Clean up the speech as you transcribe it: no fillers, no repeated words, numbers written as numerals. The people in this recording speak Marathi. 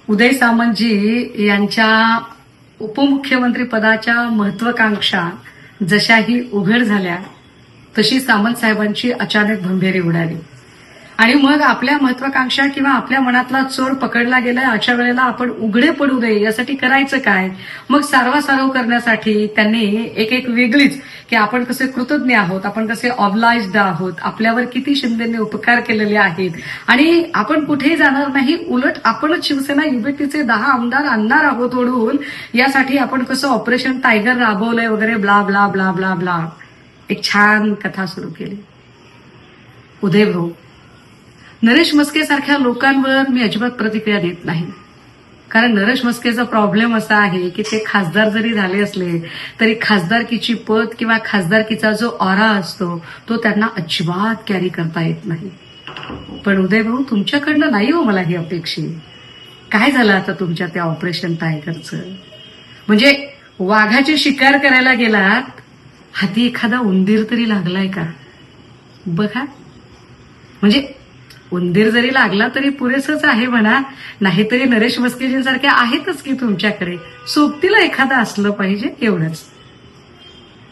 उदय सामंतजी यांच्या उपमुख्यमंत्री पदाच्या महत्वाकांक्षा जशाही उघड झाल्या तशी सामंत साहेबांची अचानक भंभेरी उडाली आणि मग आपल्या महत्वाकांक्षा किंवा आपल्या मनातला चोर पकडला गेलाय अशा वेळेला आपण उघडे पडू नये यासाठी करायचं काय. मग सारवासारव करण्यासाठी त्यांनी एक वेगळीच की आपण कसे कृतज्ञ आहोत, आपण कसे ऑब्लाइज्ड आहोत, आपल्यावर किती शिंदेने उपकार केलेले आहेत आणि आपण कुठेही जाणार नाही, उलट आपणच शिवसेना युबीटीचे 10 आमदार आणणार आहोत ओढून, यासाठी आपण कसं ऑपरेशन टायगर राबवलंय वगैरे blah blah blah blah blah एक छान कथा सुरू केली. उदय भाऊ, नरेश म्हस्के सारख्या लोकांवर मी अजिबात प्रतिक्रिया देत नाही, कारण नरेश म्हस्केचा प्रॉब्लेम असा आहे की ते खासदार जरी झाले असले तरी खासदारकीची पद किंवा खासदारकीचा जो ऑरा असतो तो त्यांना अजिबात कॅरी करता येत नाही. पण उदय भाऊ, तुमच्याकडनं नाही हो मला ही अपेक्षित. काय झालं आता तुमच्या त्या ऑपरेशन टायगरचं? म्हणजे वाघाची शिकार करायला गेलात, हाती एखादा उंदीर तरी लागलाय का बघा. म्हणजे उंदीर जरी लागला तरी पुरेसंच आहे म्हणा, नाहीतरी नरेश म्हस्केजींसारख्या आहेतच की तुमच्याकडे, सोबतीला एखादा असलं पाहिजे एवढंच.